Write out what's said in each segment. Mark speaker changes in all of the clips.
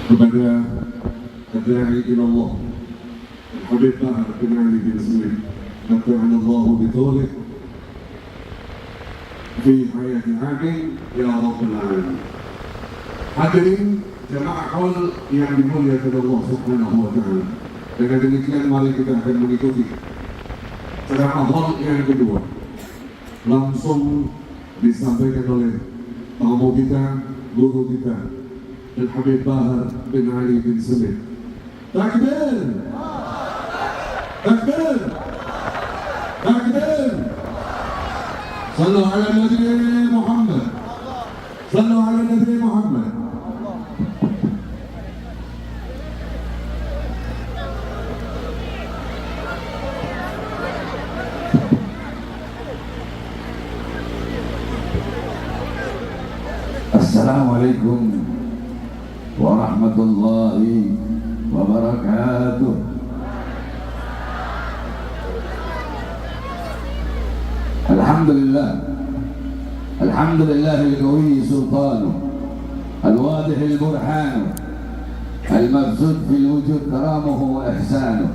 Speaker 1: kepada الداعي إلى الله الحبيب طاهر بن علي بن سليم متعنا الله بطوله في حياة عاجل يا رب العالمين. Hadirin jemaah haul yang dimuliakan Allah Subhanahu wa taala. Dengan demikian mari kita akan mengikuti ceramah haul yang kedua. Langsung disampaikan oleh tamu kita, guru kita, Al-Habib Bahar bin Ali bin Sumit. Takbir! Takbir! Takbir! Sallu ala Nabi Muhammad. Sallu ala Nabi Muhammad.
Speaker 2: Assalamualaikum warahmatullahi wabarakatuh. Alhamdulillah, alhamdulillah al-qawi sultanu, al-wadih al-burhanu, al-mabzud fil wujud karamuhu wa ihsanu.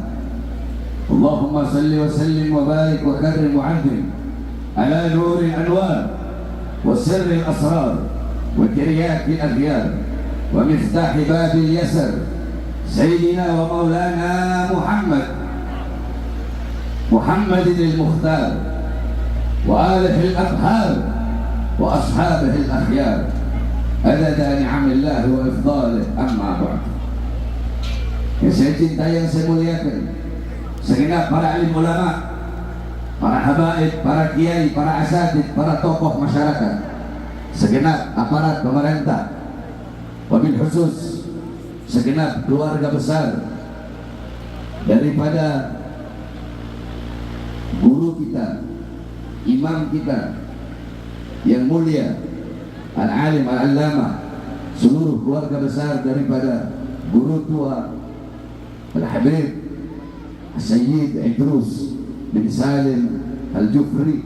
Speaker 2: Allahumma salli wa sallim wa barik wa karrim wa azim ala nuri al-anwar wa sirri al-asrar wa kiryat al-aghyar wa miftah bab al-yasar سيدنا ومولانا محمد المختار وآله الأطهار وأصحابه الأخيار عدد نعم الله وإفضاله. أما بعد, yang saya cintai, yang saya muliakan, segenap para alim ulama, para habaib, para kiai, para asatid, para tokoh masyarakat, segenap aparat pemerintah, wabil khusus segenap keluarga besar daripada guru kita, imam kita yang mulia, al-alim al-allamah, seluruh keluarga besar daripada guru tua Al-Habib Sayyid Idrus bin Salim Al-Jufri,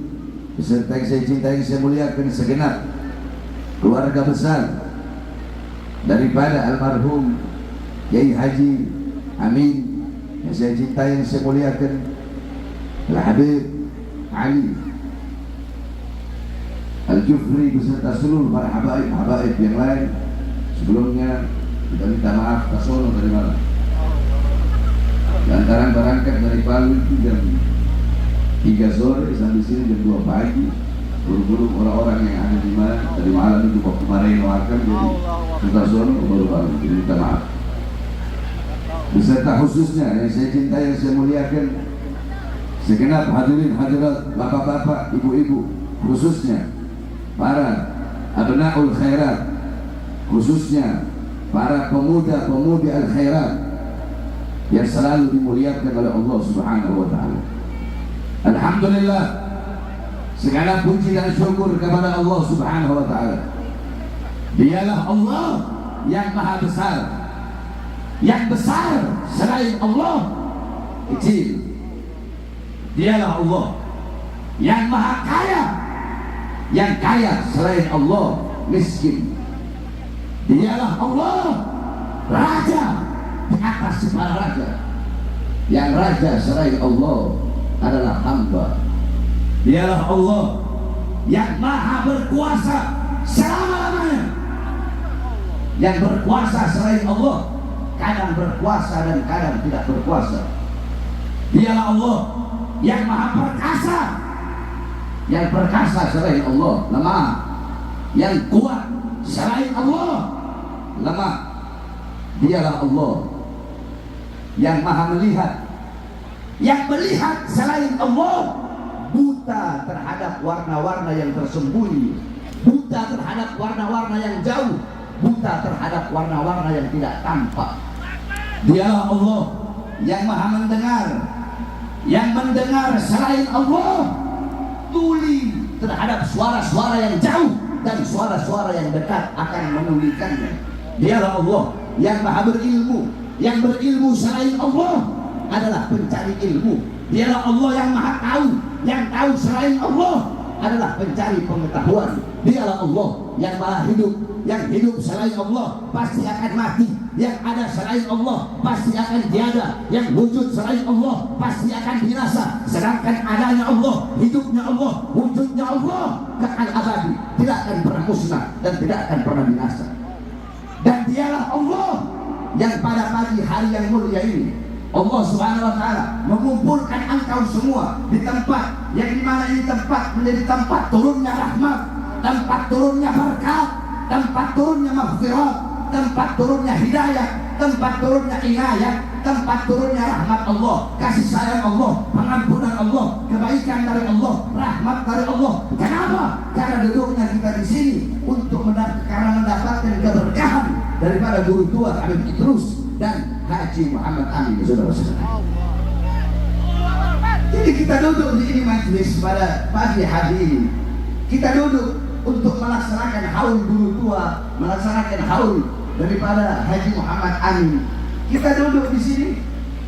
Speaker 2: beserta yang saya cintai, yang saya muliakan, segenap keluarga besar daripada almarhum Kiai Haji Amin, yang saya cintai, yang saya muliakan, Al-Habib Ali Al-Jufri, beserta seluruh para habaib yang lain. Sebelumnya kita minta maaf ke Solo dari mana? Lantaran berangkat dari Palu itu jam 3 sore sampai sini jam 2 pagi. Buru-buru orang-orang yang ada di mana dari malam itu kok kemarin makan, jadi kita Solo baru minta maaf. Beserta khususnya yang saya cintai, yang saya muliakan, segenap hadirin hadirat, bapak-bapak, ibu-ibu, khususnya para abnaul khairat, khususnya para pemuda-pemudi al-khairat yang selalu dimuliakan oleh Allah Subhanahu wa taala. Alhamdulillah, segala puji dan syukur kepada Allah Subhanahu wa taala. Dialah Allah yang maha besar. Yang besar selain Allah kecil. Dialah Allah yang maha kaya. Yang kaya selain Allah miskin. Dialah Allah raja di atas para raja. Yang raja selain Allah adalah hamba. Dialah Allah yang maha berkuasa selama-lamanya. Yang berkuasa selain Allah kadang berkuasa dan kadang tidak berkuasa. Dialah Allah yang maha perkasa. Yang perkasa selain Allah lemah. Yang kuat selain Allah lemah. Dialah Allah yang maha melihat. Yang melihat selain Allah buta terhadap warna-warna yang tersembunyi, buta terhadap warna-warna yang jauh, buta terhadap warna-warna yang tidak tampak. Dialah Allah yang maha mendengar. Yang mendengar selain Allah tuli terhadap suara-suara yang jauh dan suara-suara yang dekat akan menulikannya. Dialah Allah yang maha berilmu. Yang berilmu selain Allah adalah pencari ilmu. Dialah Allah yang maha tahu. Yang tahu selain Allah
Speaker 3: adalah pencari pengetahuan. Dialah Allah yang maha hidup. Yang hidup selain Allah pasti akan mati. Yang ada selain Allah pasti akan tiada. Yang wujud selain Allah pasti akan binasa. Sedangkan adanya Allah, hidupnya Allah, wujudnya Allah kekal abadi, tidak akan pernah musnah dan tidak akan pernah binasa. Dan dialah Allah yang pada pagi hari yang mulia ini Allah Subhanahu wa Ta'ala mengumpulkan engkau semua di tempat yang dimana ini tempat menjadi tempat turunnya rahmat, tempat turunnya berkat, tempat turunnya maghfirah, tempat turunnya hidayah, tempat turunnya inayah, tempat turunnya rahmat Allah, kasih sayang Allah, pengampunan Allah, kebaikan dari Allah, rahmat dari Allah. Kenapa? Karena duduknya kita di sini untuk mendapatkan keberkahan daripada guru tua Habib Idrus dan Haji Muhammad Amin, saudara-saudara. Jadi kita duduk di ini majlis pada pagi hari ini. Kita duduk untuk melaksanakan haul guru tua, melaksanakan haul daripada Haji Muhammad Amin. Kita duduk di sini,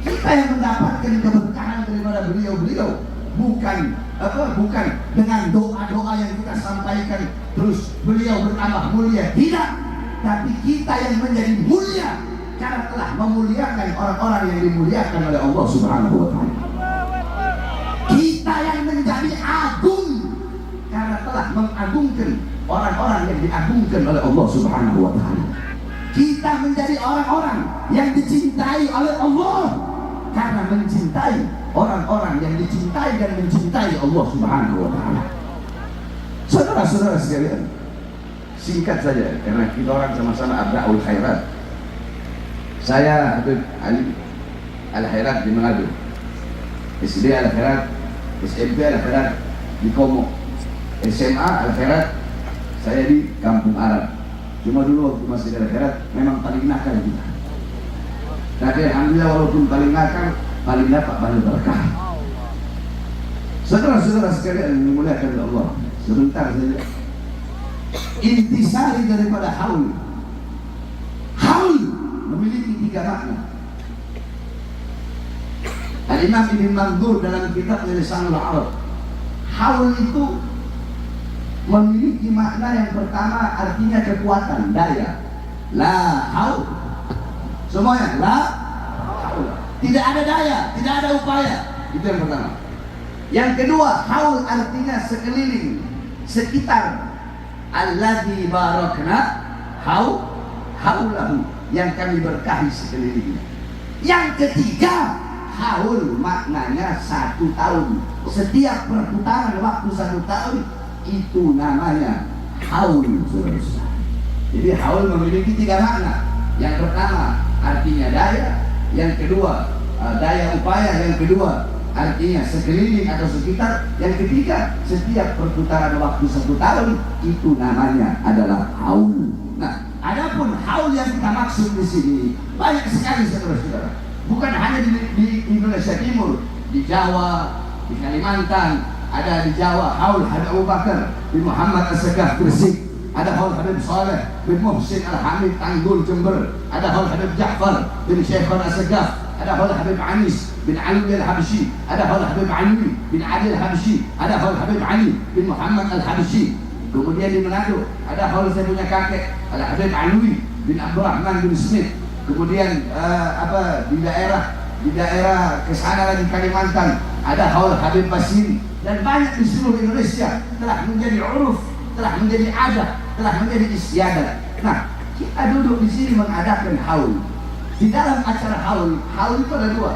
Speaker 3: kita yang mendapatkan keberkahan daripada beliau-beliau, bukan dengan doa-doa yang kita sampaikan terus beliau bertambah mulia, tidak, tapi kita yang menjadi mulia karena telah memuliakan orang-orang yang dimuliakan oleh Allah Subhanahu wa Ta'ala. Kita yang menjadi agung karena telah mengagungkan orang-orang yang diagungkan oleh Allah Subhanahu wa Ta'ala. Kita menjadi orang-orang yang dicintai oleh Allah karena mencintai orang-orang yang dicintai dan mencintai Allah Subhanahu wa Ta'ala. Saudara-saudara sekalian, singkat saja karena kita orang sama-sama abda'ul khairat. Saya Habib Ali Al-Khairat di Manado, SD Al-Khairat, SMP Al-Khairat di Komo, SMA Al-Khairat saya di Kampung Arab. Cuma dulu waktu masih di Al-Khairat memang paling nakal kita. Tapi alhamdulillah walaupun paling nakal, paling dapat banyak berkah. Saudara-saudara sekalian yang dimuliakan oleh Allah, sebentar saja. Intisari daripada haul. Haul memiliki 3 makna. Al-Imam Ibn Mandur dalam kitab Lisanul Arab, haul itu memiliki makna yang pertama artinya kekuatan, daya. La haul. Semuanya la haul. Tidak ada daya, tidak ada upaya. Itu yang pertama. Yang kedua, haul artinya sekeliling, sekitar. Alladzi barakna haulahu, yang kami berkahi sekelilingnya. Yang ketiga, haul maknanya 1 tahun. Setiap perputaran waktu 1 tahun itu namanya haul, saudara-saudara. Jadi haul memiliki 3 makna. Yang pertama artinya daya, yang kedua daya upaya, yang kedua artinya sekeliling atau sekitar, yang ketiga setiap perputaran waktu 1 tahun itu namanya adalah haul. Nah, adapun haul yang kita maksud di sini banyak sekali, saudara-saudara. Bukan hanya di Indonesia Timur, di Jawa, di Kalimantan, ada di Jawa haul Habib Abu Bakar bin Muhammad As-Sagaf Gresik, ada haul Habib Saleh bin Muhsin Al-Hamid Tanggul Jember, ada haul Habib Ja'far bin Syekhon As-Sagaf, ada haul Habib Anis bin Ali Al-Habsyi, ada haul Habib Ali bin Ali Al-Habsyi, ada haul Habib Ali bin Muhammad Al-Habsyi. Kemudian di Manado ada haul saya punya kakek, ada Habib Alwi bin Abdurrahman bin Smith. Kemudian di daerah kesana lagi Kalimantan ada haul Habib Basiri, dan banyak di seluruh Indonesia telah menjadi uruf, telah menjadi adat, telah menjadi istiadat. Nah, kita duduk di sini mengadakan haul. Di dalam acara haul itu ada 2.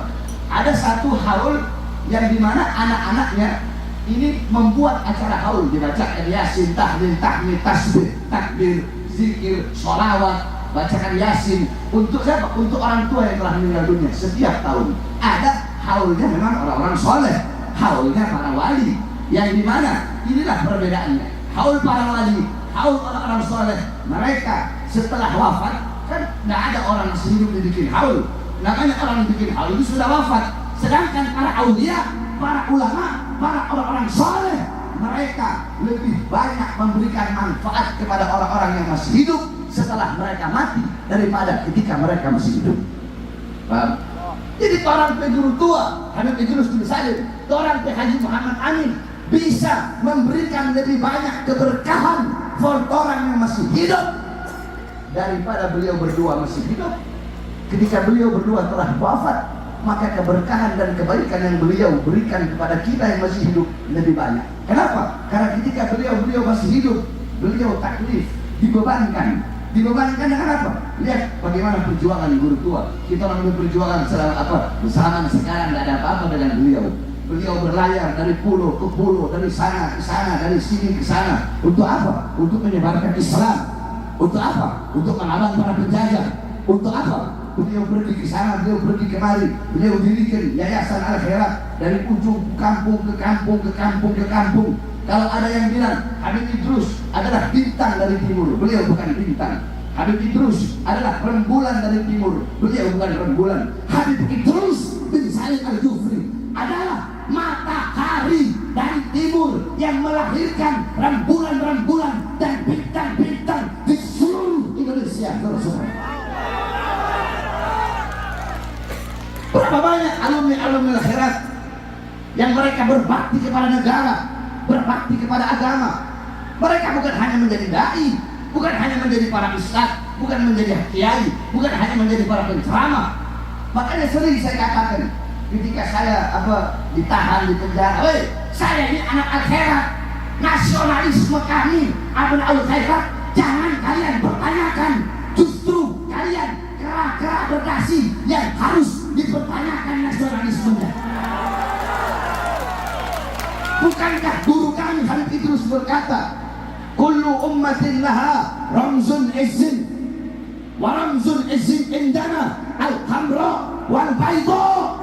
Speaker 3: Ada satu haul yang dimana anak-anaknya ini membuat acara haul, dibacakan yasin, tahlil, tahmid, tasbih, takbir, zikir, sholawat, bacakan yasin. Untuk siapa? Untuk orang tua yang telah meninggal dunia setiap tahun. Ada haulnya memang orang-orang soleh, haulnya para wali, yang dimana inilah perbedaannya. Haul para wali, haul orang-orang soleh, mereka setelah wafat kan tidak ada orang hidup dibikin haul. Namanya orang yang bikin haul itu sudah wafat. Sedangkan para aulia, para ulama, para orang-orang soleh, mereka lebih banyak memberikan manfaat kepada orang-orang yang masih hidup setelah mereka mati daripada ketika mereka masih hidup. Paham? Jadi orang guru tua Habib Idrus bin Salim, orang Haji Muhammad Amin, bisa memberikan lebih banyak keberkahan buat orang yang masih hidup daripada beliau berdua masih hidup. Ketika beliau berdua telah wafat, maka keberkahan dan kebaikan yang beliau berikan kepada kita yang masih hidup lebih banyak. Kenapa? Karena ketika beliau masih hidup, beliau taklif, dibebankan dengan apa? Lihat bagaimana perjuangan guru tua. Kita orang berperjuangan bersama sekarang, tidak ada apa-apa dengan beliau. Beliau berlayar dari pulau ke pulau, dari sana ke sana, dari sini ke sana. Untuk apa? Untuk menyebarkan Islam. Untuk apa? Untuk melawan para penjajah. Untuk apa? Beliau pergi ke sana, beliau pergi kemari. Beliau dirikan Yayasan Al-Khairat dari ujung kampung ke kampung ke kampung ke kampung. Kalau ada yang bilang Habib Idrus adalah bintang dari timur, beliau bukan bintang. Habib Idrus adalah rembulan dari timur, beliau bukan rembulan. Habib Idrus bin Salim Al-Jufri adalah matahari dari timur yang melahirkan rembulan-rembulan dan bintang-bintang di seluruh Indonesia. Berapa banyak alumni-alumni Al-Khairat yang mereka berbakti kepada negara, berbakti kepada agama. Mereka bukan hanya menjadi dai, bukan hanya menjadi para ustaz, bukan menjadi kiai, bukan hanya menjadi para penceramah. Makanya sering saya katakan ketika saya ditahan di penjara, saya ini anak Al-Khairat, nasionalisme kami Abnaul Khairat jangan kalian pertanyakan, justru kalian kera-kera berdasi yang harus dipertanyakan nasionalismenya. Bukankah guru kami Habib Idrus berkata, kullu ummatin laha ramzun izzin wa ramzun izzin indana al-hamra wal bayda.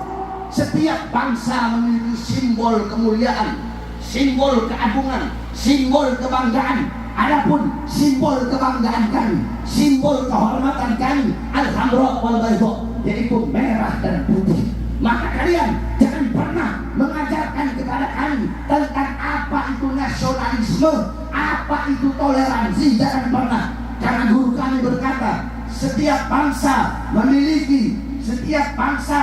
Speaker 3: Setiap bangsa memiliki simbol kemuliaan, simbol keagungan, simbol kebanggaan. Adapun simbol kebanggaan kami, simbol kehormatan kami al-hamra wal bayda, yaitu merah dan putih. Maka kalian jangan pernah mengajarkan kepada kami tentang apa itu nasionalisme, apa itu toleransi, jangan pernah. Karena guru kami berkata, setiap bangsa,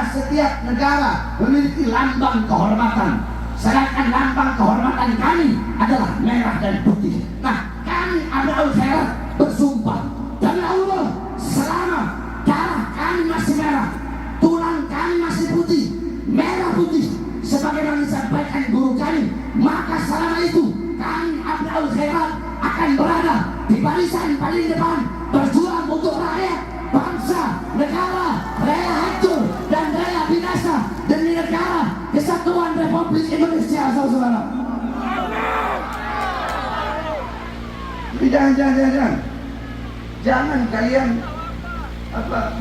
Speaker 3: setiap negara memiliki lambang kehormatan. Sedangkan lambang kehormatan kami adalah merah dan putih. Nah, kami Abnaul Khairat bersumpah demi Allah, selama darah kami masih merah, tulang kami masih putih, merah putih, sebagaimana disampaikan guru kami, maka selama itu kami Abnaul Khairat akan berada di barisan paling depan, berjuang untuk rakyat, bangsa, negara, rela hancur dan rela binasa demi negara kesatuan Republik Indonesia, saudara. Jangan kalian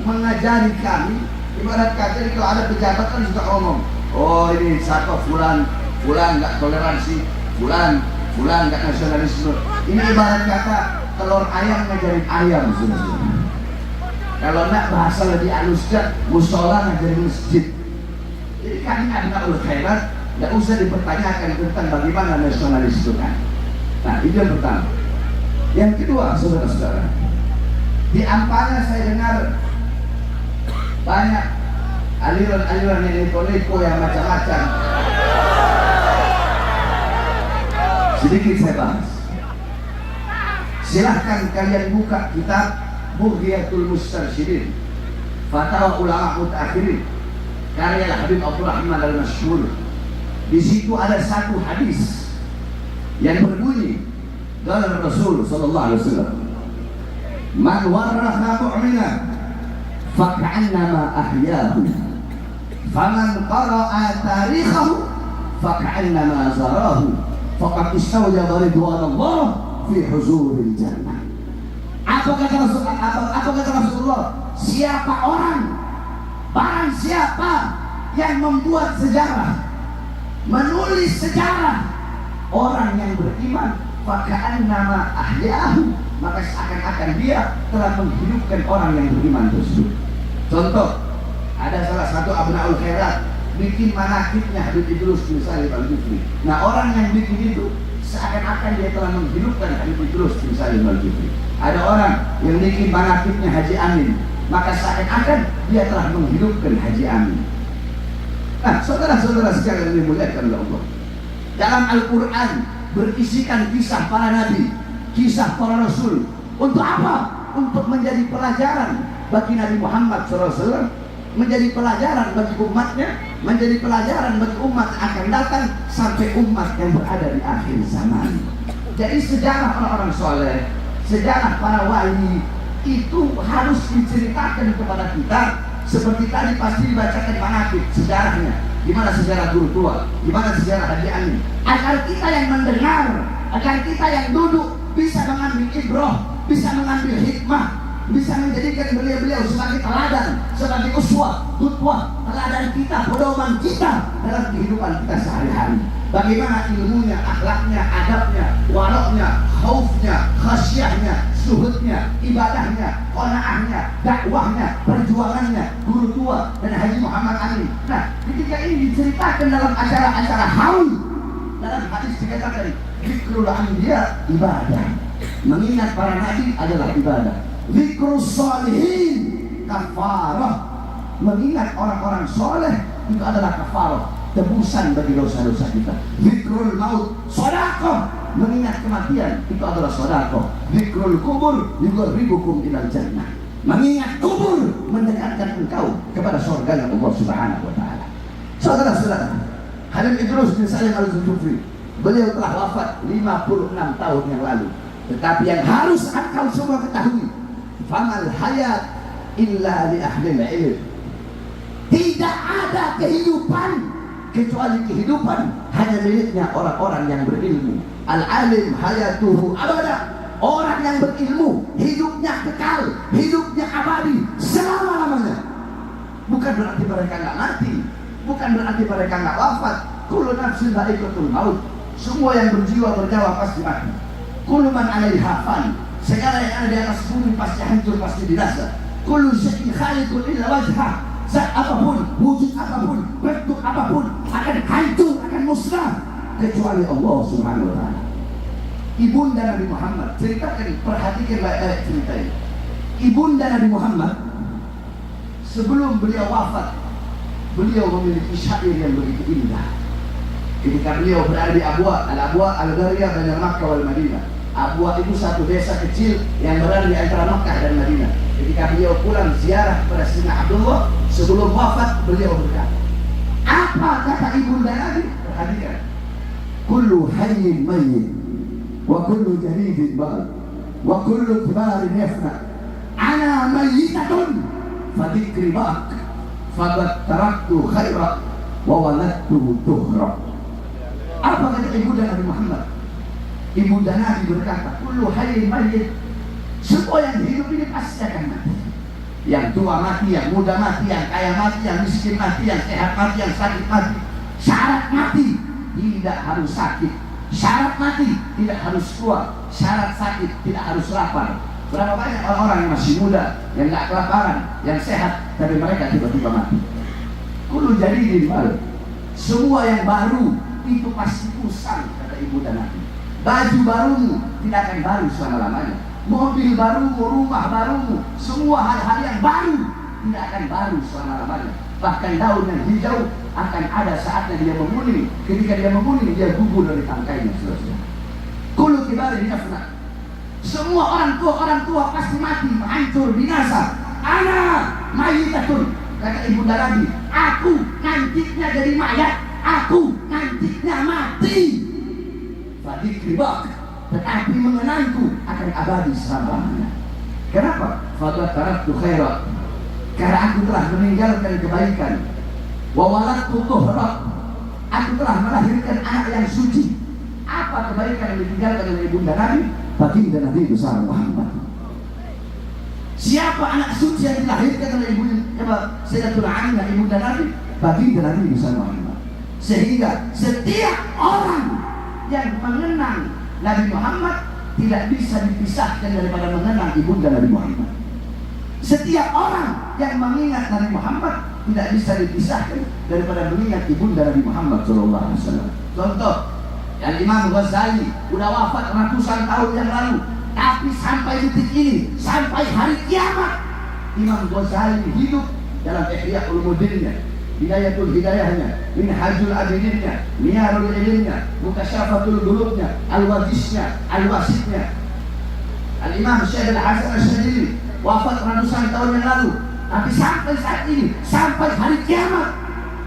Speaker 3: mengajari kami. Ibarat kata kalau ada pejabat kan suka ngomong, oh ini siapa fulan nggak toleransi, fulan nggak nasionalisme. Ini ibarat kata telur ayam ngajarin ayam, saudara. Kalau nak bahasa lebih halusnya, musola ngajarin masjid. Jadi kami Abnaul Khairat nggak usah dipertanyakan tentang bagaimana nasionalisme kan. Nah, itu yang pertama. Yang kedua, saudara-saudara, di Ampana saya dengar banyak aliran-aliran yang neko-neko yang macam-macam. Sedikit saya bahas. Silahkan kalian buka kitab Bughiyatul Mustarsyidin, Fatwa Ulama Mutaakhirin, karya Habib Abdurrahman Al-Masyhur. Di situ ada satu hadis yang berbunyi, qala Rasul sallallahu alaihi wasallam, man warraha mu'mina faka'annama ahyahu, faman qara'a tarikhahu faka'annama zarahu, faqad istawjaba ridwanallah fi huzuril jannah. Apa kata Rasulullah? Siapa orang, barang siapa yang membuat sejarah, menulis sejarah orang yang beriman, faka'annama ahyahu, maka seakan-akan dia telah menghidupkan orang yang beriman tersebut. Contoh, ada salah satu Abnaul Khairat bikin manakibnya Habib Idrus bin Salim Al-Jufri. Nah, orang yang bikin itu seakan-akan dia telah menghidupkan Habib Idrus bin Salim Al-Jufri. Ada orang yang bikin manakibnya Haji Amin, maka seakan-akan dia telah menghidupkan Haji Amin. Nah, saudara-saudara sekalian dimuliakan oleh Allah, dalam Al-Quran berisikan kisah para nabi, kisah para rasul. Untuk apa? Untuk menjadi pelajaran bagi Nabi Muhammad SAW, menjadi pelajaran bagi umatnya, menjadi pelajaran bagi umat yang akan datang sampai umat yang berada di akhir zaman. Jadi sejarah orang-orang soleh, sejarah para wali itu harus diceritakan kepada kita. Seperti tadi pasti dibacakan manaqib sejarahnya, gimana sejarah guru tua, gimana sejarah Haji Amin, agar kita yang mendengar, agar kita yang duduk bisa mengambil ibrah, bisa mengambil hikmah, bisa menjadikan beliau-beliau sebagai teladan, sebagai uswah, qudwah, teladan kita, pedoman kita dalam kehidupan kita sehari-hari. Bagaimana ilmunya, akhlaknya, adabnya, waroknya, khaufnya, khasyahnya, suhudnya, ibadahnya, qanaahnya, dakwahnya, perjuangannya, guru tua dan Haji Muhammad Amin. Nah, ketika ini diceritakan dalam acara-acara haul, dalam hadis dikatakan zikrul anbiya ibadah. Mengingat para nabi adalah ibadah. Zikrus sholihin kafarah. Mengingat orang-orang soleh itu adalah kafarah, tebusan bagi dosa-dosa kita. Zikrul maut sedekah. Mengingat kematian itu adalah sedekah. Zikrul kubur yuqarribukum ilal jannah. Mengingat kubur mendekatkan engkau kepada surga Allah Subhanahu wa taala. Saudara-saudara, Habib Idrus bin Salim Al-Zulkifli, beliau telah wafat 56 tahun yang lalu. Tetapi yang harus engkau semua ketahui, famal hayat illa li ahlil ilm. Tidak ada kehidupan kecuali kehidupan hanya miliknya orang-orang yang berilmu. Al-alim hayatuhu abada. Orang yang berilmu hidupnya kekal, hidupnya abadi selama-lamanya. Bukan berarti mereka nggak mati, bukan berarti mereka nggak wafat. Kullu nafsin dha'iqatul maut. Semua yang berjiwa bernyawa pasti mati. Kullu man 'alaiha fan. Segala yang ada di atas bumi pasti hancur, pasti binasa. Kullu syai'in khaliqun illa wajhah. Zat apapun, wujud apapun, bentuk apapun akan hancur, akan musnah kecuali Allah Subhanahu wa taala. Ibunda Nabi Muhammad, ceritakan, perhatikan baik-baik cerita ini. Ibunda Nabi Muhammad sebelum beliau wafat, beliau memiliki syair yang begitu indah. Ketika beliau berada di Abwa, Al-Abwa Al-Ghariyah baina Makkah wal Madinah. Abwa itu satu desa kecil yang berada di antara Makkah dan Madinah. Ketika beliau pulang ziarah kepada Sayyidina Abdullah, sebelum wafat beliau berkata, apa kata ibunda Nabi? Perhatikan. Kullu hayyin mayyit wa kullu jadidin bal wa kullu kibarin yafna. Ana mayyitatun fadikri bak fadat taraktu khaira wa waladtu tuhra. Apa kata ibunda Nabi Muhammad? Ibunda Nabi berkata, kullu hayyin mayyit. Semua yang hidup ini pasti akan mati. Yang tua mati, yang muda mati, yang kaya mati, yang miskin mati, yang sehat mati, yang sakit mati. Syarat mati tidak harus sakit. Syarat mati tidak harus tua. Syarat sakit tidak harus lapar. Berapa banyak orang-orang yang masih muda, yang gak kelaparan, yang sehat, tapi mereka tiba-tiba mati. Kullu jadidin bal. Semua yang baru itu pasti usang, kata ibunda Nabi. Baju barumu tidak akan baru selama-lamanya. Mobil barumu, rumah barumu, semua hal-hal yang baru tidak akan baru selama-lamanya. Bahkan daun yang hijau akan ada saatnya dia menguning. Ketika dia menguning, dia gugur dari tangkainya. Kullu kibarin yafna. Semua orang tua pasti mati, hancur, binasa. Ana mayyitatun, kata ibunda Nabi. Aku nantinya jadi mayat, aku nantinya mati. Fadikri bak. Tetapi mengenangku akan abadi selama-lamanya. Kenapa? Fadat taraktu khairat. Karena aku telah meninggalkan kebaikan. Wa waladtu tuhra. Aku telah melahirkan anak yang suci. Apa kebaikan yang ditinggalkan oleh ibunda Nabi? Baginda Nabi besar Muhammad. Siapa anak suci yang dilahirkan oleh ibunda Sayyidatul Aminah ibunda Nabi? Baginda Nabi besar Muhammad. Sehingga setiap orang yang mengenang Nabi Muhammad tidak bisa dipisahkan daripada mengenang ibunda Nabi Muhammad. Setiap orang yang mengingat Nabi Muhammad tidak bisa dipisahkan daripada mengingat ibunda Nabi Muhammad SAW. Contoh, yang Imam Ghazali udah wafat ratusan tahun yang lalu, tapi sampai detik ini, sampai hari kiamat, Imam Ghazali hidup dalam Ihya Ulumuddinnya. Hidayatul hidayahnya, minhajul abidinnya, niyarul ilmnya, mutasyafatul gulubnya, al-wajisnya, al-wasitnya. Al-Imam Syekh Al-Hasan Al-Syadili wafat ratusan tahun yang lalu, tapi sampai saat ini, sampai hari kiamat,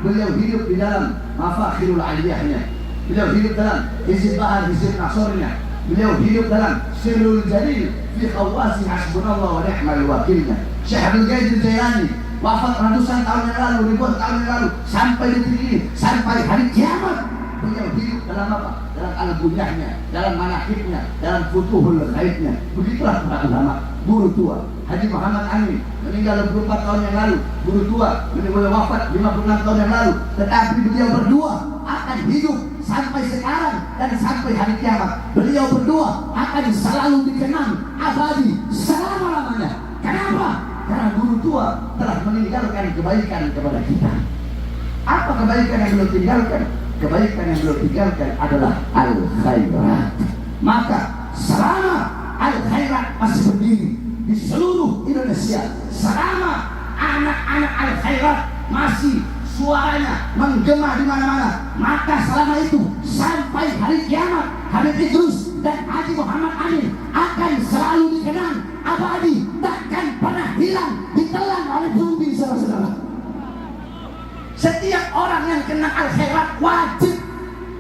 Speaker 3: beliau hidup di dalam mafakhirul aliyahnya, beliau hidup dalam hizib bahar, hizib nasornya, beliau hidup dalam sirrul jalil fi khawasi hasbunallah wa ni'mal wakilnya. Syekh Abdul Qadir Jailani wafat ratusan tahun yang lalu, ribuan tahun yang lalu, sampai detik ini, sampai hari kiamat, beliau hidup dalam apa? Dalam al-bunyahnya, dalam manakibnya, dalam futuhul ghaibnya. Begitulah para ulama. Guru tua Haji Muhammad Amin meninggal 24 tahun yang lalu, guru tua beliau wafat 56 tahun yang lalu, tetapi beliau berdua akan hidup sampai sekarang dan sampai hari kiamat. Beliau berdua akan selalu dikenang abadi selama-lamanya. Kenapa? Karena guru tua telah meninggalkan kebaikan kepada kita. Apa kebaikan yang beliau tinggalkan? Kebaikan yang beliau tinggalkan adalah al-khairat. Maka selama al-khairat masih berdiri di seluruh Indonesia, selama anak-anak al-khairat masih suaranya menggema di mana-mana, maka selama itu sampai hari kiamat, Habib Idrus dan Haji Muhammad Amin akan selalu dikenang abadi, takkan pernah hilang, ditelan oleh bumi, saudara-saudara. Setiap orang yang kenal al-khairat wajib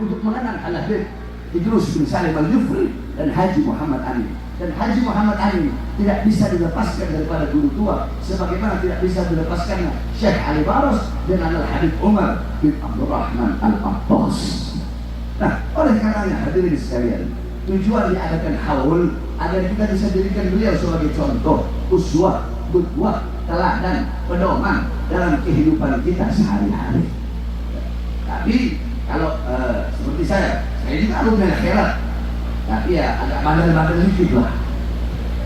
Speaker 3: untuk mengenal Habib Idrus bin Salim Al-Jufri dan Haji Muhammad Amin. Dan Haji Muhammad Amin tidak bisa dilepaskan daripada guru tua, sebagaimana tidak bisa dilepaskannya Syekh Ali Baros dengan Al-Habib Umar bin Abdurrahman Al-Abbas. Nah, oleh karenanya hadirin sekalian, tujuan diadakan haul agar kita bisa jadikan beliau sebagai contoh, uswah, qudwah, teladan, pedoman dalam kehidupan kita sehari-hari. Tapi kalau seperti saya juga alumni akhirat, tapi ya agak bandel-bandel sedikit lah.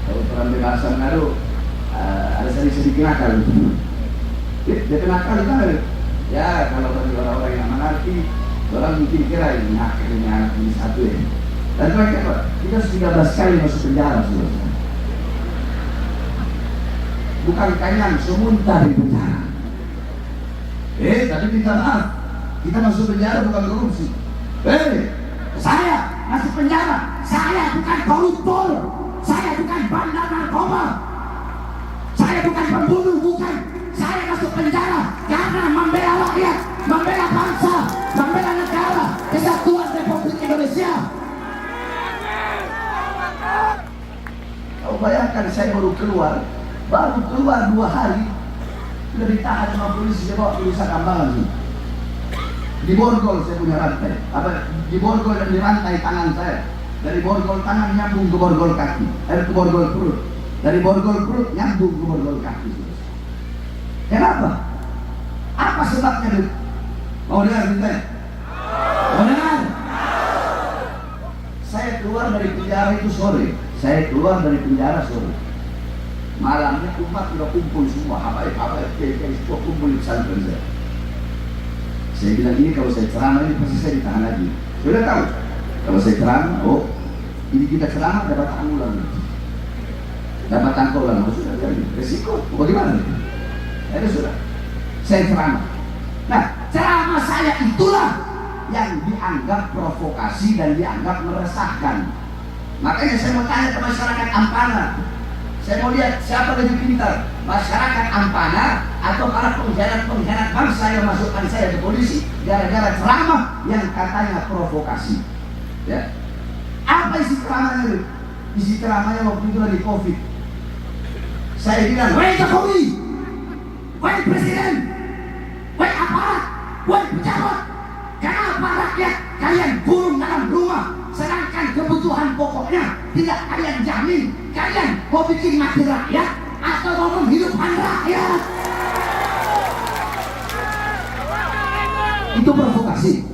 Speaker 3: Kalau orang bahasa Manado ada sedikit nakal. Dia nakal kan? Ya kalau bagi orang-orang yang mengerti, orang mungkin kira ini akhirnya ini satu ya. Dan mereka apa? Kita sudah 13 kali masuk penjara sudah. Bukan kanyang, semuntah di penjara. Tapi minta maaf, kita masuk penjara bukan korupsi. Saya masuk penjara, saya bukan koruptor, saya bukan bandar narkoba, saya bukan pembunuh, bukan. Saya masuk penjara karena membela rakyat, membela bangsa, membela negara, kesatuan Republik Indonesia. Kau bayangkan saya baru keluar 2 hari, sudah ditahan sama polisi, dia bawa ke Nusa Kambangan sih. Di borgol saya punya rantai, di borgol dan dirantai tangan saya. Dari borgol tangan nyambung ke borgol kaki, ke borgol perut. Dari borgol perut nyambung ke borgol kaki. Kenapa? Apa sebabnya? Mau dengar ceritanya? Mau dengar? Saya keluar dari penjara itu sore. Malamnya umat sudah kumpul semua, habaib, semua kumpul di pesantren saya. Saya bilang ini kalau saya ceramah ini pasti saya ditahan lagi. Sudah tahu? Kalau saya ceramah, ini kita ceramah dapat anggulan, dapat angkulan, sudah jadi resiko. Bagaimana? Sudah. Saya ceramah. Nah, ceramah saya itulah yang dianggap provokasi dan dianggap meresahkan. Makanya saya mau tanya ke masyarakat Ampana. Saya mau lihat siapa lebih pintar, masyarakat Ampana atau para pengkhianat bangsa yang masukkan saya ke polisi gara-gara ceramah yang katanya provokasi. Ya. Apa isi ceramahnya? Isi ceramahnya waktu itu lagi COVID. Saya bilang, wahai Jokowi, wahai Presiden, wahai aparat, wahai pejabat, kenapa rakyat kalian kurung dalam rumah, sedangkan kebutuhan pokoknya tidak kalian jamin? Kalian mau bikin mati rakyat atau mau menghidupkan rakyat? Itu provokasi.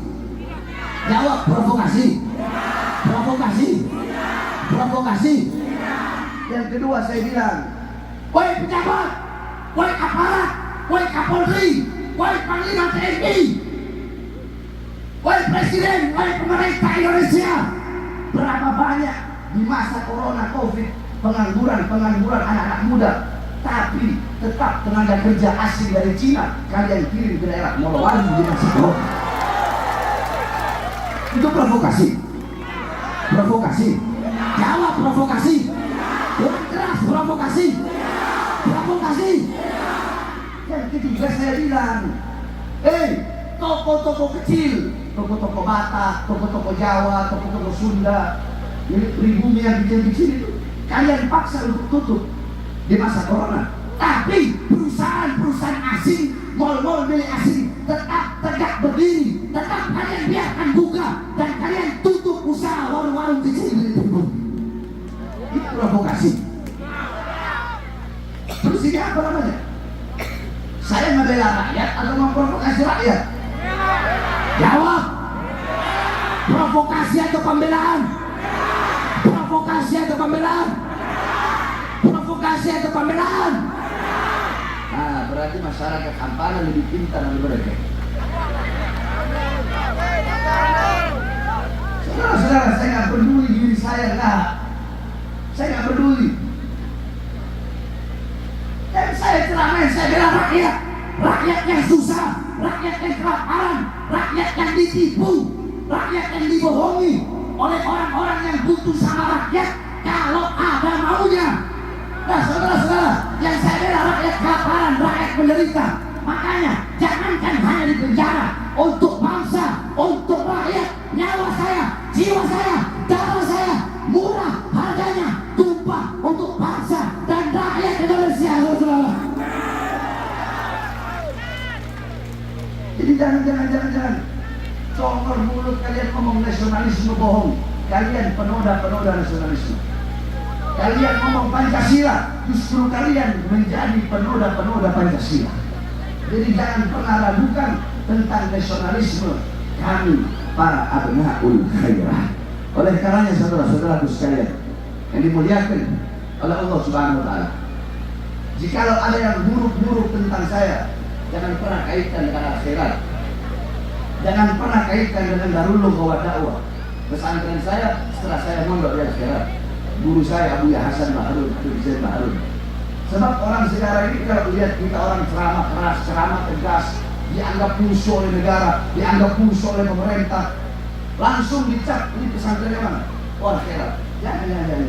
Speaker 3: Jawab, provokasi. Provokasi. Yang kedua saya bilang, wahai pejabat, wahai aparat, wahai Kapolri, wahai Panglima TNI, wahai Presiden, wahai pemerintah Indonesia, berapa banyak di masa corona COVID pengangguran anak-anak muda, tapi tetap tenaga kerja asing dari Cina kalian kirim ke daerah Morowali dengan sekolah. Itu provokasi. Provokasi. Jawab provokasi. Dengan keras provokasi. Provokasi. Yang ketiga saya bilang, toko-toko kecil, toko-toko Batak, toko-toko Jawa, toko-toko Sunda, milik pribumi yang kecil-kecil itu, kalian paksa untuk tutup di masa corona. Tapi perusahaan-perusahaan asing, mal-mal milik asing tetap tegak berdiri, tetap kalian biarkan buka dan kalian tutup usaha warung-warung kecil milik pribumi. Itu provokasi. Terus ini apa namanya? Saya membela rakyat atau memprovokasi rakyat? Jawab. Provokasi atau pembelaan? Provokasi atau pembelaan? Provokasi atau pembelaan? Nah, berarti masyarakat Ampana lebih pintar dari mereka. Saudara-saudara, saya nggak peduli diri saya lah. Saya nggak peduli. Dan saya ceramah, saya bela rakyat. Rakyat yang susah, rakyat yang kelaparan, rakyat yang ditipu, rakyat yang dibohongi oleh orang-orang yang butuh sama rakyat kalau ada maunya. Nah, saudara-saudara, yang saya bela rakyat kelaparan, rakyat menderita. Makanya jangankan hanya di penjara, untuk bangsa, untuk rakyat, nyawa saya, jiwa saya, darah saya murah harganya, tumpah untuk bangsa dan rakyat Indonesia, saudara. Jadi jangan congor mulut kalian ngomong nasionalisme bohong. Kalian penoda nasionalisme. Kalian ngomong Pancasila, justru kalian menjadi penoda Pancasila. Jadi jangan pernah ragukan tentang nasionalisme kami para abnaul khairah. Oleh karenanya saudara-saudaraku sekalian yang dimuliakan oleh Allah Subhanahu wa taala, jikalau ada yang buruk-buruk tentang saya, jangan pernah kaitkan dengan akhirat. Jangan pernah kaitkan dengan Darul Lughah Dakwah. Pesantren saya setelah saya mondok di akhirat. Guru saya Abu Hasan Mahrun, Abu Zaid Mahrun. Sebab orang sekarang ini kalau lihat kita orang ceramah keras, ceramah tegas, dianggap musuh oleh negara, dianggap musuh oleh pemerintah, langsung dicap ini pesantren mana? Oh, akhirat. Jangan.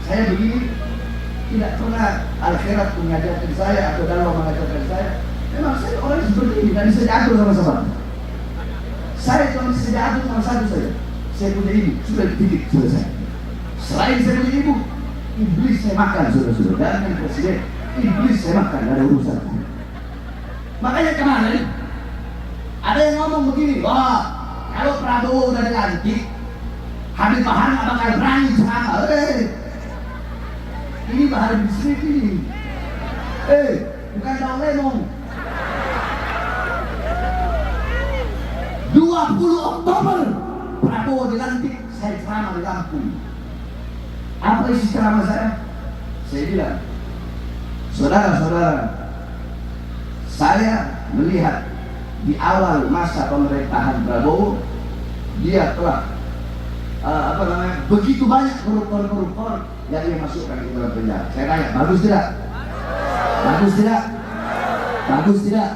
Speaker 3: Saya begini tidak pernah akhirat mengajarkan saya atau dakwah mengajarkan saya. Memang saya orang seperti ini, dan bisa diatur sama-sama. Saya cuma bisa diatur sama satu saja. Saya punya ibu, sudah dididik, sudah saya. Selain saya punya ibu, iblis saya makan, saudara-saudara. Dan presiden, iblis saya makan, gak ada urusan. Makanya kemarin ada yang ngomong begini, wah kalau Prabowo udah dilantik, Habib Bahar gak bakal berani ceramah. Ini Bahar bin Smith ini. Bukan daun lemong. 20 Oktober Prabowo dilantik, saya ceramah di Lampung. Apa isi ceramah saya? Saya bilang, saudara-saudara, saya melihat di awal masa pemerintahan Prabowo, dia telah begitu banyak koruptor yang dia masukkan ke dalam penjara. Saya tanya, bagus tidak? Bagus tidak? Bagus tidak?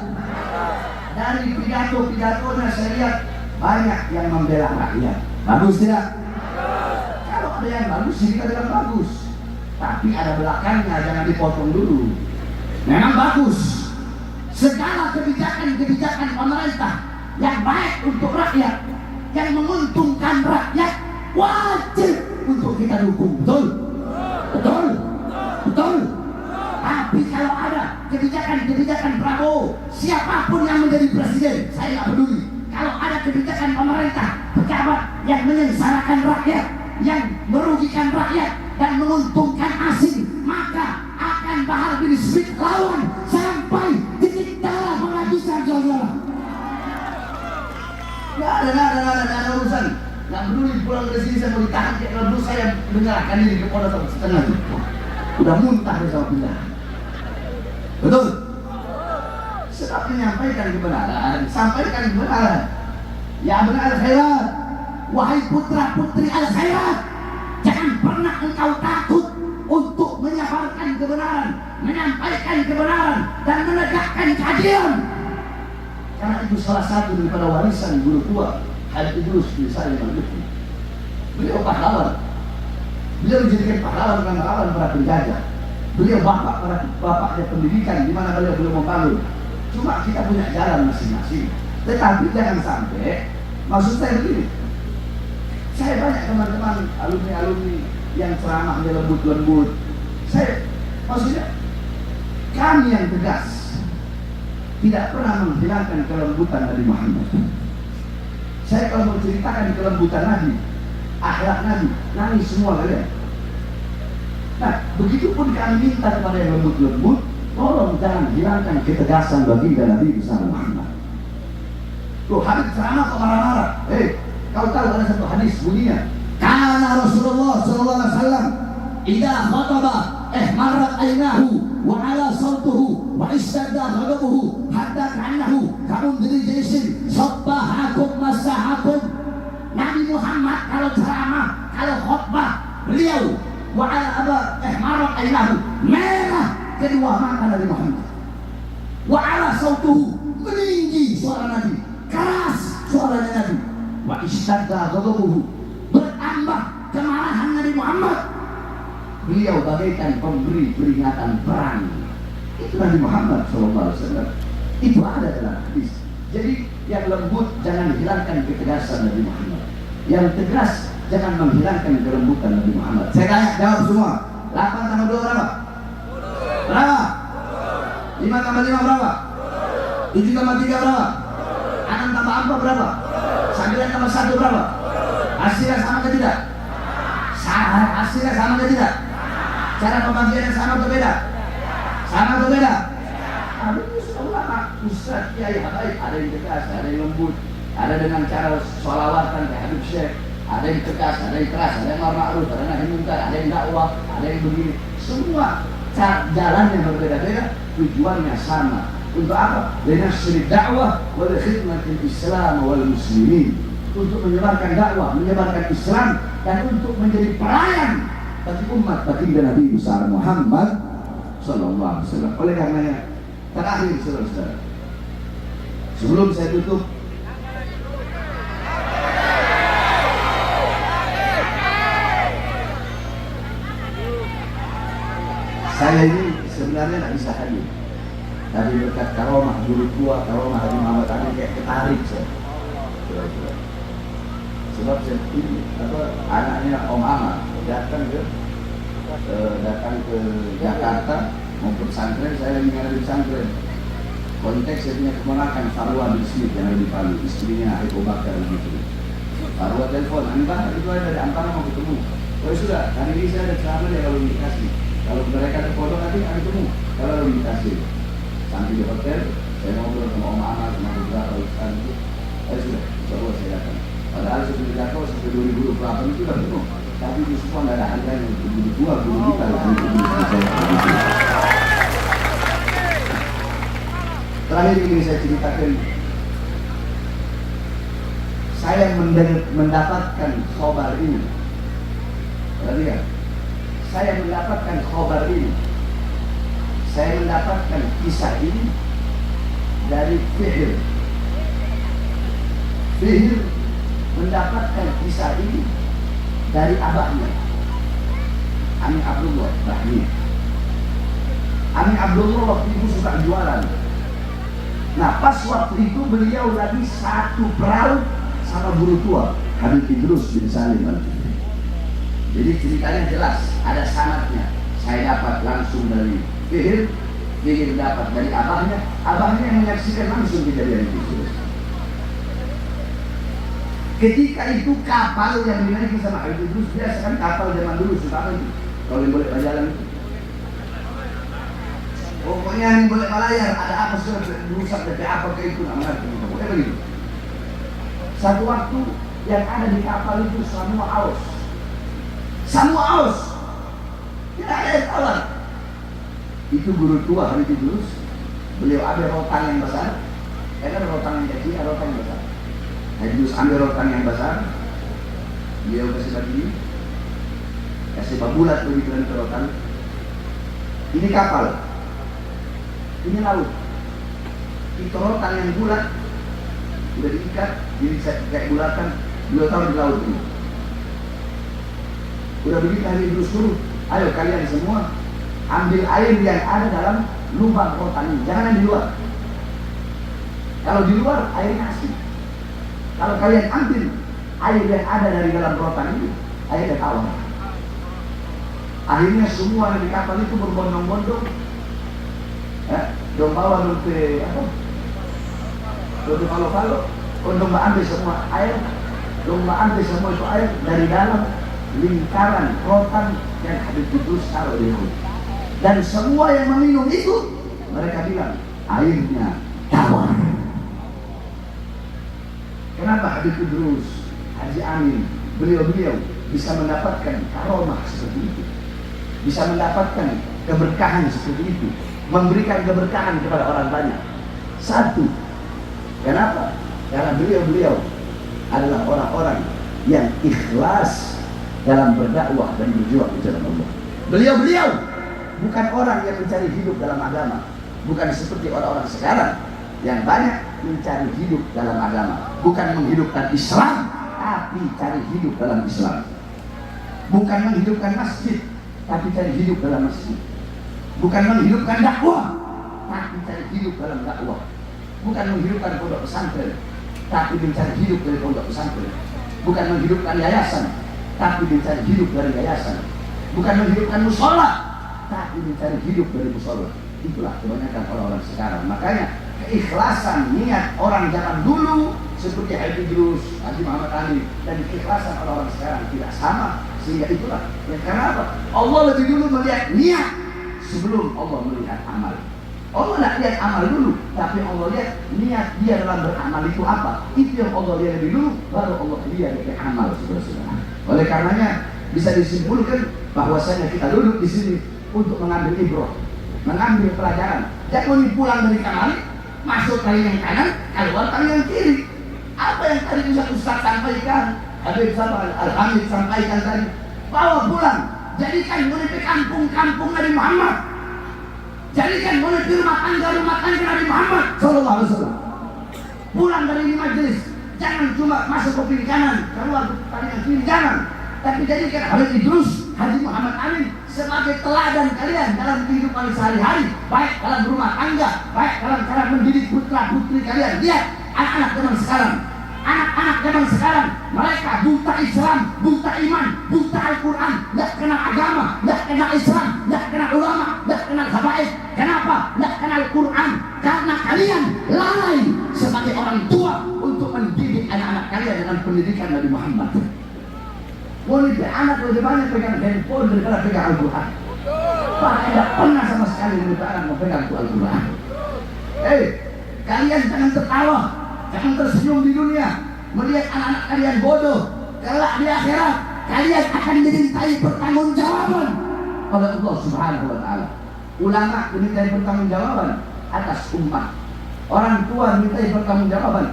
Speaker 3: Dari pidato-pidatonya saya lihat banyak yang membela rakyat. Bagus tidak? Kalau ada yang bagus, kita bilang bagus. Tapi ada belakangnya, jangan dipotong dulu. Memang bagus. Segala kebijakan-kebijakan pemerintah yang baik untuk rakyat, yang menguntungkan rakyat, wajib untuk kita dukung. Betul? Betul? Betul? Tapi kalau ada kebijakan-kebijakan Prabowo, siapapun yang menjadi presiden, saya nggak peduli. Kalau ada kebijakan pemerintah, pejabat yang menyengsarakan rakyat, yang merugikan rakyat dan menguntungkan asing, maka akan Bahar bin Smith lawan sampai titik darah menghabiskan, saudara. Nggak ada urusan. Nggak peduli pulang ke sini saya mau ditahan, kalau dulu saya menyerahkan diri ke Polda setengah itu. Udah muntah dia sama pindah. Betul? Sebab menyampaikan kebenaran, sampaikan kebenaran. Ya benar al-khairat. Wahai putra-putri al-khairat, jangan pernah engkau takut untuk menyabarkan kebenaran, menyampaikan kebenaran dan menegakkan keadilan. Karena itu salah satu daripada warisan guru tua Habib Idrus bin Salim Al-Lutfi. Beliau pahlawan. Beliau dijadikan pahlawan dengan melawan para penjajah. Beliau bapaknya pendidikan di mana beliau belum membangun. Cuma kita punya jalan masing-masing. Tetapi jangan sampai, maksud saya begini. Saya banyak teman-teman alumni-alumni yang ceramahnya lembut-lembut. Maksudnya kami yang tegas tidak pernah menghilangkan kelembutan Nabi Muhammad. Saya kalau menceritakan kelembutan Nabi, akhlak Nabi, nangis semua kalian. Nah, begitupun kami minta kepada yang lembut-lembut, tolong jangan hilangkan ketegasan baginda Nabi besar Muhammad. Tuh, Habib ceramah kok marah-marah. Kau tahu ada satu hadis bunyinya, karena Rasulullah SAW idza khataba ihmarat aynahu wa ala sawtuhu wa istadda ghadabuhu hatta ka'annahu kamundri jaisin sabbahakum masahakum. Nabi Muhammad kalau ceramah, kalau khutbah, beliau wa ala ihmarat aynahu, merah kedua mata Nabi Muhammad, wa ala sawtuhu, meninggi suara Nabi, keras suaranya Nabi, wa istadda ghadabuhu, bertambah kemarahan Nabi Muhammad. Beliau bagaikan pemberi peringatan perang. Itu Nabi Muhammad SAW. Itu ada dalam hadis. Jadi yang lembut jangan hilangkan ketegasan Nabi Muhammad. Yang tegas jangan menghilangkan kelembutan Nabi Muhammad. Saya tanya, jawab semua. 8 tambah 2 berapa? Berapa? 5 tambah 5 berapa? 7 tambah 3 berapa? 6 tambah 4 berapa? 9 tambah 1 berapa? Hasilnya sama atau tidak? Hasilnya sama atau tidak? Cara pembagiannya sama atau beda? Sama atau beda? Habis ulama, ustaz, kiai, habaib, ada yang tegas, ada yang lembut, ada dengan cara sholawatan kayak Habib Syekh, ada yang tegas, ada yang keras, ada yang ma'ruf, ada yang nahi munkar, ada yang dakwah, ada yang begini. Semua jalan yang berbeda-beda, tujuannya sama. Untuk apa? Linashri dakwah wal khidmatil Islam wal muslimin. Untuk menyebarkan dakwah, menyebarkan Islam, dan untuk menjadi pelayan bagi umat baginda Nabi besar Muhammad sallallahu alaihi wasallam. Oleh karenanya, terakhir saudara-saudara, sebelum saya tutup, saya ini sebenarnya tidak bisa hadir. Tapi berkat karomah guru tua, karomah Habib Muhammad Ali, kayak ketarik saya. Sebab saya ini anaknya Om Ahmad datang ke Jakarta mau pesantren, saya lagi ada di pesantren. Konteks saya punya keponakan Farwa bin Smith yang ada di Palu, istrinya Abu Bakar gitu. Farwa telepon, Anta itu ada dari Ampara mau ketemu. Oh sudah, hari ini saya ada ceramah dia kalau dikasih. Kalau mereka ada foto nanti ada ketemu. Kalau dikasih, sampai di hotel, saya ngobrol sama Om Ahmad, sama beberapa ustaz itu. Sudah, coba saya datang. Padahal sudah jatuh sampai 2028 itu sudah penuh. Tapi di semua tidak ada harganya untuk guru tua, guru kita Terakhir ini saya ceritakan, saya mendapatkan khabar ini. Perhatikan, saya mendapatkan khabar ini. Saya mendapatkan kisah ini dari Fihr. Fihr mendapatkan kisah ini dari abahnya, Amin Abdullah Rahmi. Amin Abdullah waktu itu suka jualan. Nah, pas waktu itu beliau lagi satu perahu sama guru tua Habib Idrus bin Salim Al-Lutfi. Jadi ceritanya jelas, ada sanadnya. Saya dapat langsung dari Fihr, Fihr dapat dari abahnya yang menyaksikan langsung kejadian itu. Ketika itu kapal yang dinaiki sama Habib Idrus, biasa kan kapal zaman dulu suka itu, kalau yang boleh berjalan itu. Pokoknya yang boleh melayar, ada apa sudah berusak dari apa ke itu, nggak mengerti. Pokoknya begitu. Satu waktu yang ada di kapal itu Samua Aus. Samua Aus. Tidak ada yang tawar. Itu guru tua Habib Idrus. Beliau ada rotan yang besar. Kan rotan yang kecil, ada rotan yang besar. Habib Idrus ambil rotan yang besar. Beliau kasih bagi, kasih babulat begitu dan ke rotan. Ini kapal. ini laut. Itu rotan yang bulat, udah diikat, jadi kayak bulatan, 2 tahun di laut ini. Udah begitu hari dulu suruh, ayo kalian semua ambil air yang ada dalam lubang rotan ini, jangan yang di luar. Kalau di luar airnya asin. Kalau kalian ambil air yang ada dari dalam rotan ini, airnya tawar. Akhirnya semua di kapal itu berbondong-bondong, dong bawa dong ke apa? Dong falo-falo, dong ambil semua air, dong ambil semua itu air dari dalam lingkaran rotan yang Habib Idrus taruh di laut. Dan semua yang meminum itu, mereka bilang airnya tawar. Kenapa Habib Idrus, Haji Amin, beliau-beliau bisa mendapatkan karomah seperti itu, bisa mendapatkan keberkahan seperti itu, memberikan keberkahan kepada orang banyak? Satu, kenapa? Karena beliau-beliau adalah orang-orang yang ikhlas dalam berdakwah dan berjuang di jalan Allah. Beliau-beliau bukan orang yang mencari hidup dalam agama, bukan seperti orang-orang sekarang yang banyak mencari hidup dalam agama, bukan menghidupkan Islam, tapi cari hidup dalam Islam. Bukan menghidupkan masjid, tapi cari hidup dalam masjid. Bukan menghidupkan dakwah, tapi cari hidup dalam dakwah. Bukan menghidupkan pondok pesantren, tapi mencari hidup dari pondok pesantren. Bukan menghidupkan yayasan, tapi mencari hidup dari yayasan. Bukan menghidupkan musola, tapi mencari hidup dari musola. Itulah kebanyakan orang-orang sekarang. Makanya keikhlasan niat orang zaman dulu seperti Habib Idrus, Haji Muhammad Ali, dan keikhlasan orang-orang sekarang tidak sama. Sehingga itulah yang karena apa? Allah lebih dulu melihat niat sebelum Allah melihat amal. Allah tidak lihat amal dulu, tapi Allah lihat niat dia dalam beramal itu apa. Itu yang Allah lihat lebih dulu, baru Allah lihat dari amal, saudara-saudara. Oleh karenanya bisa disimpulkan bahwasanya kita duduk di sini untuk mengambil ibrah, mengambil pelajaran. Jangan pulang dari kamar, masuk kali yang kanan, keluar kali yang kiri. Apa yang tadi Ustaz sampaikan, Habib Al-Hamid sampaikan tadi, bawa pulang, jadikan mulai ke kampung-kampung Nabi Muhammad, jadikan mulai di rumah tangga Nabi Muhammad Sallallahu Alaihi Wasallam. Pulang dari ini majelis, jangan cuma masuk ke kiri kanan, keluar kali yang kiri, jangan. Tapi jadikan Habib Idrus, Haji Muhammad Amin sebagai teladan kalian dalam kehidupan sehari-hari, baik dalam rumah tangga, baik dalam cara mendidik putra putri kalian. Lihat anak-anak zaman sekarang, anak-anak zaman sekarang, mereka buta Islam, buta iman, buta Al-Quran, tidak kenal agama, tidak kenal Islam, tidak kenal ulama, tidak kenal habaib. Kenapa? Tidak kenal Quran. Karena kalian lalai sebagai orang tua untuk mendidik anak-anak kalian dengan pendidikan Nabi Muhammad. Boleh anak lebih banyak pegang handphone daripada pegang Al-Quran. Pak, tidak pernah sama sekali lebih anak memegang Al-Quran. Kalian jangan tertawa, jangan tersenyum di dunia melihat anak-anak kalian bodoh. Kelak di akhirat kalian akan dimintai pertanggungjawaban oleh Allah Subhanahu wa Ta'ala. Ulama dimintai pertanggungjawaban atas umat, orang tua dimintai pertanggungjawaban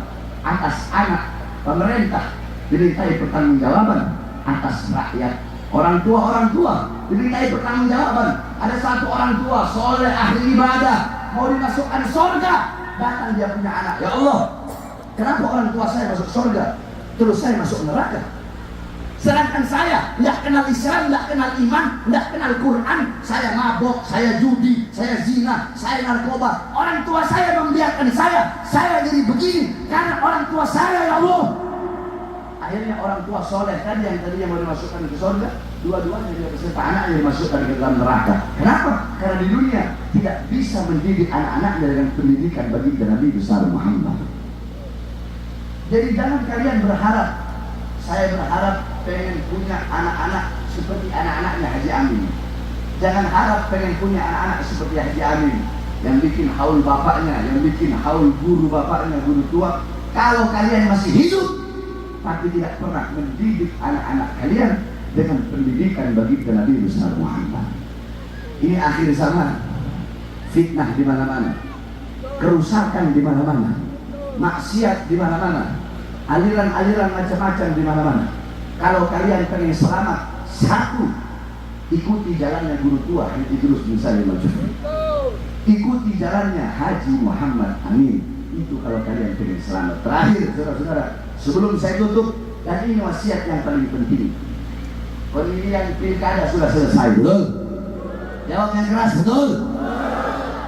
Speaker 3: atas anak, pemerintah dimintai pertanggungjawaban atas rakyat. Orang tua dimintai pertanggungjawaban. Ada satu orang tua soleh ahli ibadah mau dimasukkan surga, datang dia punya anak, ya Allah, kenapa orang tua saya masuk surga, terus saya masuk neraka? Sedangkan saya tidak kenal Islam, tidak kenal iman, tidak kenal Quran, saya mabok, saya judi, saya zina, saya narkoba. Orang tua saya membiarkan saya jadi begini karena orang tua saya, ya Allah. Akhirnya orang tua soleh tadi yang tadinya mau dimasukkan ke surga, dua-duanya dia beserta anaknya dimasukkan ke dalam neraka. Kenapa? Karena di dunia tidak bisa mendidik anak-anaknya dengan pendidikan baginda Nabi besar Muhammad. Jadi jangan kalian berharap, saya berharap pengen punya anak-anak seperti anak-anaknya Haji Amin. Jangan harap pengen punya anak-anak seperti Haji Amin yang bikin haul bapaknya, yang bikin haul guru bapaknya, guru tua. Kalau kalian masih hidup tapi tidak pernah mendidik anak-anak kalian dengan pendidikan baginda Nabi besar Muhammad. Ini akhir zaman, fitnah di mana-mana, kerusakan di mana-mana, maksiat di mana-mana, aliran-aliran macam-macam di mana-mana. Kalau kalian pengen selamat, satu, ikuti jalannya guru tua Habib Idrus bin Salim Al-Jufri. ikuti jalannya Haji Muhammad Amin. Itu kalau kalian ingin selamat. Terakhir, saudara-saudara, sebelum saya tutup, dan ini wasiat yang paling penting. Pemilihan pilkada sudah selesai, betul? Jawab yang keras, betul?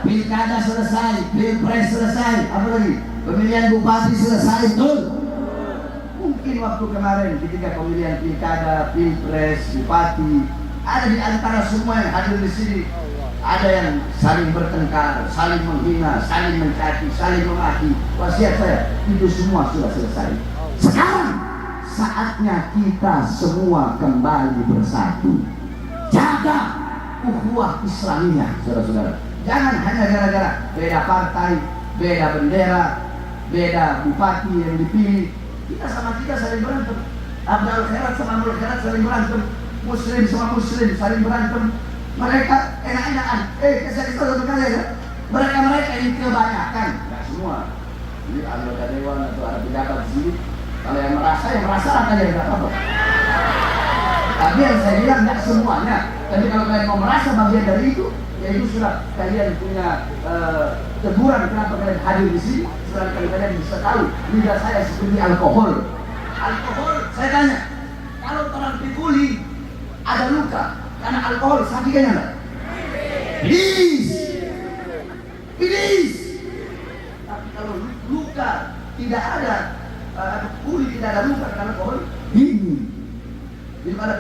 Speaker 3: Pilkada selesai, pilpres selesai, apa lagi? Pemilihan bupati selesai, betul? Mungkin waktu kemarin ketika pemilihan pilkada, pilpres, bupati, ada di antara semua yang hadir di sini, ada yang saling bertengkar, saling menghina, saling mencaci, saling memaki. Wasiat saya, itu semua sudah selesai. Sekarang saatnya kita semua kembali bersatu. Jaga ukhuwah Islamiyah, saudara-saudara. Jangan hanya gara-gara beda partai, beda bendera, beda bupati yang dipilih, kita sama kita saling berantem. Abdul Khairat sama Abdul Khairat saling berantem. Muslim sama Muslim saling berantem. Mereka enak-enakan. Kisah-kisah satu kali ya. Mereka ini kebanyakan, nggak semua. Ini anggota dewan atau ada pejabat di sini. Kalau yang merasa aja nggak apa-apa. Tapi yang saya bilang nggak semuanya. Tapi kalau kalian mau merasa bagian dari itu, ya itu sudah kalian punya teguran kenapa kalian hadir di sini. Setelah kalian bisa tahu lidah saya seperti alkohol. Alkohol, saya tanya, kalau orang pikuli ada luka karena alkohol, sakitnya enggak? Iblis. Tapi kalau luka tidak ada, kulit tidak ada luka karena alkohol, ini. Jadi pada